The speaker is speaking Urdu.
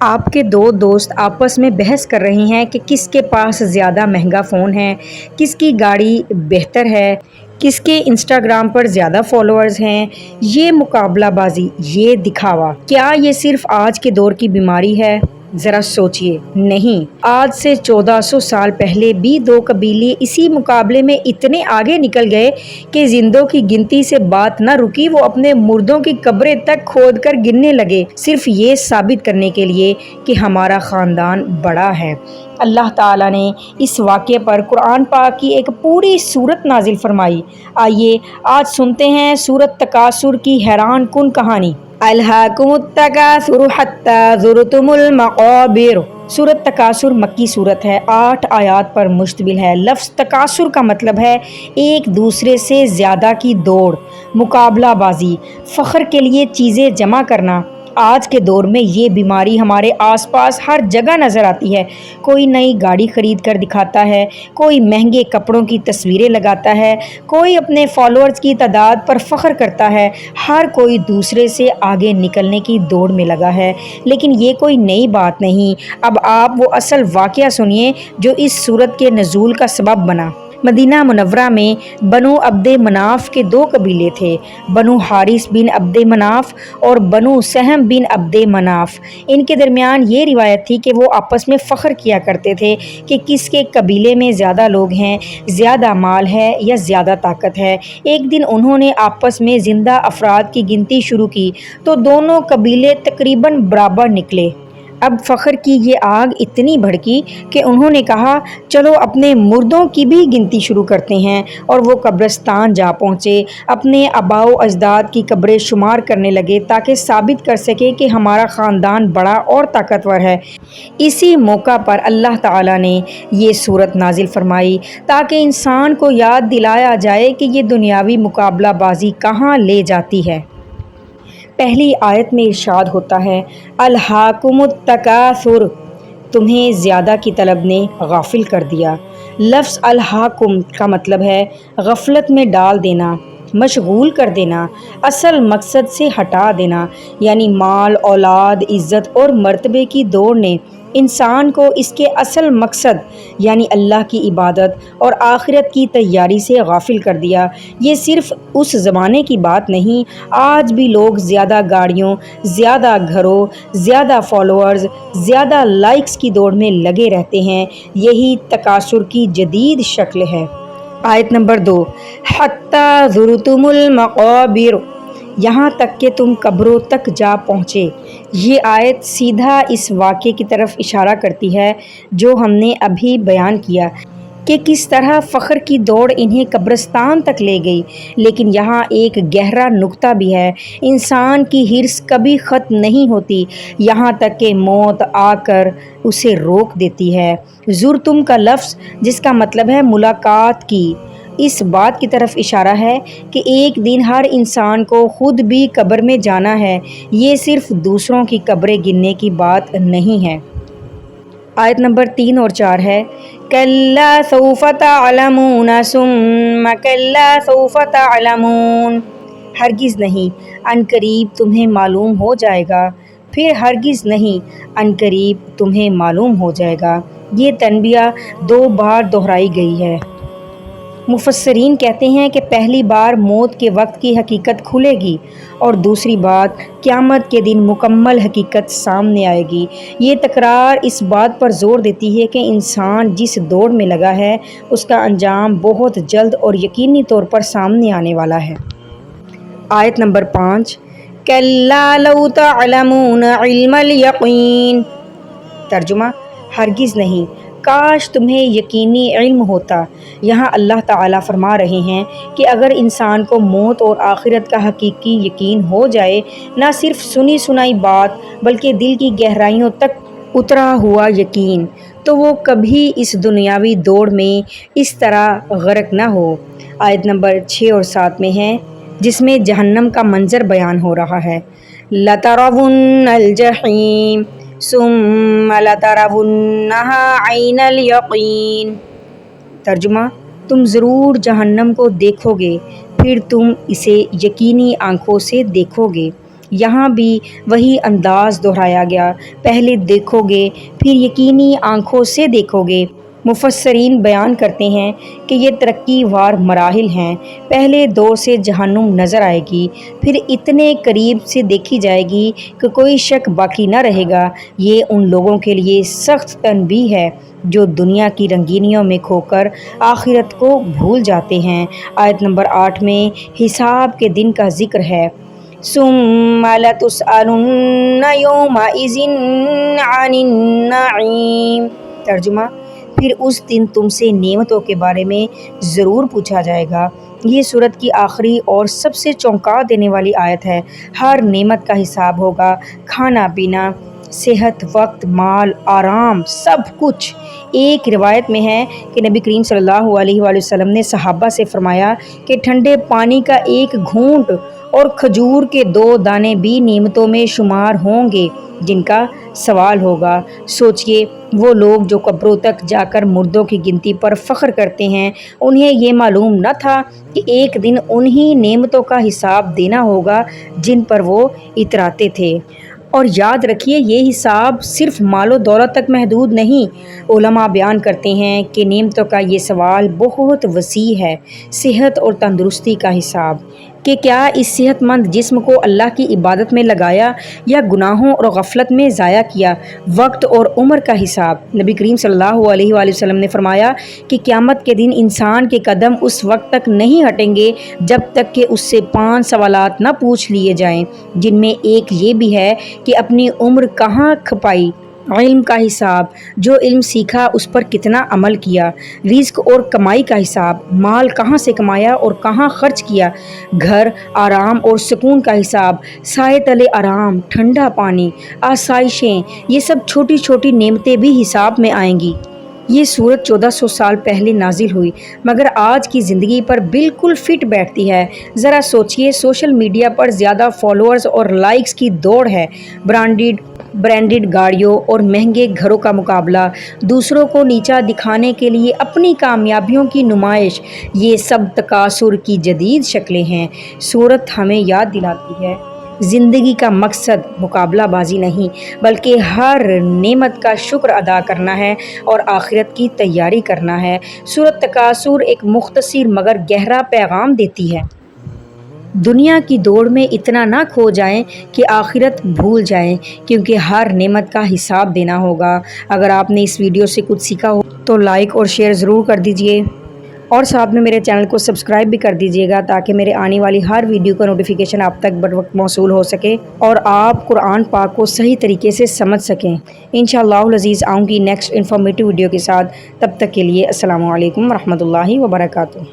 آپ کے دو دوست آپس میں بحث کر رہے ہیں کہ کس کے پاس زیادہ مہنگا فون ہے، کس کی گاڑی بہتر ہے، کس کے انسٹاگرام پر زیادہ فالوورز ہیں۔ یہ مقابلہ بازی، یہ دکھاوا، کیا یہ صرف آج کے دور کی بیماری ہے؟ ذرا سوچئے، نہیں، آج سے 1400 سال پہلے بھی دو قبیلے اسی مقابلے میں اتنے آگے نکل گئے کہ زندوں کی گنتی سے بات نہ رکی، وہ اپنے مردوں کی قبریں تک کھود کر گننے لگے، صرف یہ ثابت کرنے کے لیے کہ ہمارا خاندان بڑا ہے۔ اللہ تعالیٰ نے اس واقعے پر قرآن پاک کی ایک پوری سورت نازل فرمائی۔ آئیے آج سنتے ہیں سورت تکاثر کی حیران کن کہانی۔ الہاکم التکاثر حتی زرتم المقابر۔ سورت تکاثر مکی سورت ہے، 8 آیات پر مشتمل ہے۔ لفظ تکاثر کا مطلب ہے ایک دوسرے سے زیادہ کی دوڑ، مقابلہ بازی، فخر کے لیے چیزیں جمع کرنا۔ آج کے دور میں یہ بیماری ہمارے آس پاس ہر جگہ نظر آتی ہے۔ کوئی نئی گاڑی خرید کر دکھاتا ہے، کوئی مہنگے کپڑوں کی تصویریں لگاتا ہے، کوئی اپنے فالوورز کی تعداد پر فخر کرتا ہے، ہر کوئی دوسرے سے آگے نکلنے کی دوڑ میں لگا ہے۔ لیکن یہ کوئی نئی بات نہیں۔ اب آپ وہ اصل واقعہ سنیے جو اس سورت کے نزول کا سبب بنا۔ مدینہ منورہ میں بنو عبد مناف کے 2 قبیلے تھے، بنو حارث بن عبد مناف اور بنو سہم بن عبد مناف۔ ان کے درمیان یہ روایت تھی کہ وہ آپس میں فخر کیا کرتے تھے کہ کس کے قبیلے میں زیادہ لوگ ہیں، زیادہ مال ہے یا زیادہ طاقت ہے۔ ایک دن انہوں نے آپس میں زندہ افراد کی گنتی شروع کی تو دونوں قبیلے تقریباً برابر نکلے۔ اب فخر کی یہ آگ اتنی بھڑکی کہ انہوں نے کہا چلو اپنے مردوں کی بھی گنتی شروع کرتے ہیں، اور وہ قبرستان جا پہنچے، اپنے آباء و اجداد کی قبریں شمار کرنے لگے تاکہ ثابت کر سکے کہ ہمارا خاندان بڑا اور طاقتور ہے۔ اسی موقع پر اللہ تعالیٰ نے یہ سورت نازل فرمائی تاکہ انسان کو یاد دلایا جائے کہ یہ دنیاوی مقابلہ بازی کہاں لے جاتی ہے۔ پہلی آیت میں ارشاد ہوتا ہے الہاکم التکاثر، تمہیں زیادہ کی طلب نے غافل کر دیا۔ لفظ الہاکم کا مطلب ہے غفلت میں ڈال دینا، مشغول کر دینا، اصل مقصد سے ہٹا دینا، یعنی مال، اولاد، عزت اور مرتبے کی دوڑ نے انسان کو اس کے اصل مقصد یعنی اللہ کی عبادت اور آخرت کی تیاری سے غافل کر دیا۔ یہ صرف اس زمانے کی بات نہیں، آج بھی لوگ زیادہ گاڑیوں، زیادہ گھروں، زیادہ فالوورز، زیادہ لائکس کی دوڑ میں لگے رہتے ہیں۔ یہی تکاثر کی جدید شکل ہے۔ آیت نمبر 2، حتی زرتم المقابر، یہاں تک کہ تم قبروں تک جا پہنچے۔ یہ آیت سیدھا اس واقعے کی طرف اشارہ کرتی ہے جو ہم نے ابھی بیان کیا کہ کس طرح فخر کی دوڑ انہیں قبرستان تک لے گئی۔ لیکن یہاں ایک گہرا نکتہ بھی ہے، انسان کی حرص کبھی ختم نہیں ہوتی یہاں تک کہ موت آ کر اسے روک دیتی ہے۔ زرتم کا لفظ جس کا مطلب ہے ملاقات کی، اس بات کی طرف اشارہ ہے کہ ایک دن ہر انسان کو خود بھی قبر میں جانا ہے، یہ صرف دوسروں کی قبریں گننے کی بات نہیں ہے۔ آیت نمبر 3 اور 4 ہے کَلَّا سَوْفَ تَعْلَمُونَ ثُمَّ کَلَّا سَوْفَ تَعْلَمُونَ، ہرگز نہیں، عنقریب تمہیں معلوم ہو جائے گا، پھر ہرگز نہیں، عنقریب تمہیں معلوم ہو جائے گا۔ یہ تنبیہ 2 بار دہرائی گئی ہے۔ مفسرین کہتے ہیں کہ پہلی بار موت کے وقت کی حقیقت کھلے گی اور دوسری بات قیامت کے دن مکمل حقیقت سامنے آئے گی۔ یہ تکرار اس بات پر زور دیتی ہے کہ انسان جس دوڑ میں لگا ہے اس کا انجام بہت جلد اور یقینی طور پر سامنے آنے والا ہے۔ آیت نمبر 5، کَلَّا لَوْ تَعْلَمُونَ عِلْمَ الْیَقِین، ترجمہ ہرگز نہیں، کاش تمہیں یقینی علم ہوتا۔ یہاں اللہ تعالیٰ فرما رہے ہیں کہ اگر انسان کو موت اور آخرت کا حقیقی یقین ہو جائے، نہ صرف سنی سنائی بات بلکہ دل کی گہرائیوں تک اترا ہوا یقین، تو وہ کبھی اس دنیاوی دوڑ میں اس طرح غرق نہ ہو۔ آیت نمبر 6 اور 7 میں ہے جس میں جہنم کا منظر بیان ہو رہا ہے لَتَرَوُنَّ الْجَحِیمَ ثُمَّ لَتَرَوُنَّهَا عَیْنَ الْیَقِین، ترجمہ تم ضرور جہنم کو دیکھو گے، پھر تم اسے یقینی آنکھوں سے دیکھو گے۔ یہاں بھی وہی انداز دہرایا گیا، پہلے دیکھو گے پھر یقینی آنکھوں سے دیکھو گے۔ مفسرین بیان کرتے ہیں کہ یہ ترقی وار مراحل ہیں، پہلے دور سے جہنم نظر آئے گی، پھر اتنے قریب سے دیکھی جائے گی کہ کوئی شک باقی نہ رہے گا۔ یہ ان لوگوں کے لیے سخت تنبیہ ہے جو دنیا کی رنگینیوں میں کھو کر آخرت کو بھول جاتے ہیں۔ آیت نمبر 8 میں حساب کے دن کا ذکر ہے۔ ثم لتسألن يومئذ عن النعیم۔ ترجمہ: پھر اس دن تم سے نعمتوں کے بارے میں ضرور پوچھا جائے گا۔ یہ سورت کی آخری اور سب سے چونکا دینے والی آیت ہے۔ ہر نعمت کا حساب ہوگا، کھانا پینا، صحت، وقت، مال، آرام، سب کچھ۔ ایک روایت میں ہے کہ نبی کریم صلی اللہ علیہ وآلہ وسلم نے صحابہ سے فرمایا کہ ٹھنڈے پانی کا ایک گھونٹ اور کھجور کے 2 دانے بھی نعمتوں میں شمار ہوں گے جن کا سوال ہوگا۔ سوچئے وہ لوگ جو قبروں تک جا کر مردوں کی گنتی پر فخر کرتے ہیں، انہیں یہ معلوم نہ تھا کہ ایک دن انہی نعمتوں کا حساب دینا ہوگا جن پر وہ اتراتے تھے۔ اور یاد رکھیے یہ حساب صرف مال و دولت تک محدود نہیں۔ علماء بیان کرتے ہیں کہ نعمتوں کا یہ سوال بہت وسیع ہے۔ صحت اور تندرستی کا حساب کہ کیا اس صحت مند جسم کو اللہ کی عبادت میں لگایا یا گناہوں اور غفلت میں ضائع کیا۔ وقت اور عمر کا حساب، نبی کریم صلی اللہ علیہ وآلہ وسلم نے فرمایا کہ قیامت کے دن انسان کے قدم اس وقت تک نہیں ہٹیں گے جب تک کہ اس سے 5 سوالات نہ پوچھ لیے جائیں، جن میں ایک یہ بھی ہے کہ اپنی عمر کہاں کھپائی۔ علم کا حساب، جو علم سیکھا اس پر کتنا عمل کیا۔ رزق اور کمائی کا حساب، مال کہاں سے کمایا اور کہاں خرچ کیا۔ گھر، آرام اور سکون کا حساب، سائے تلے آرام، ٹھنڈا پانی، آسائشیں، یہ سب چھوٹی چھوٹی نعمتیں بھی حساب میں آئیں گی۔ یہ سورت 1400 سال پہلے نازل ہوئی مگر آج کی زندگی پر بالکل فٹ بیٹھتی ہے۔ ذرا سوچئے، سوشل میڈیا پر زیادہ فالوورز اور لائکس کی دوڑ ہے، برانڈڈ گاڑیوں اور مہنگے گھروں کا مقابلہ، دوسروں کو نیچا دکھانے کے لیے اپنی کامیابیوں کی نمائش، یہ سب تکاثر کی جدید شکلیں ہیں۔ سورت ہمیں یاد دلاتی ہے زندگی کا مقصد مقابلہ بازی نہیں بلکہ ہر نعمت کا شکر ادا کرنا ہے اور آخرت کی تیاری کرنا ہے۔ سورت تکاثر ایک مختصر مگر گہرا پیغام دیتی ہے۔ دنیا کی دوڑ میں اتنا نہ کھو جائیں کہ آخرت بھول جائیں، کیونکہ ہر نعمت کا حساب دینا ہوگا۔ اگر آپ نے اس ویڈیو سے کچھ سیکھا ہو تو لائک اور شیئر ضرور کر دیجئے، اور ساتھ میں میرے چینل کو سبسکرائب بھی کر دیجئے گا تاکہ میرے آنے والی ہر ویڈیو کا نوٹیفیکیشن آپ تک بر وقت موصول ہو سکے اور آپ قرآن پاک کو صحیح طریقے سے سمجھ سکیں۔ انشاءاللہ العزیز آؤں گی نیکسٹ انفارمیٹیو ویڈیو کے ساتھ، تب تک کے لیے السلام علیکم ورحمۃ اللہ وبرکاتہ۔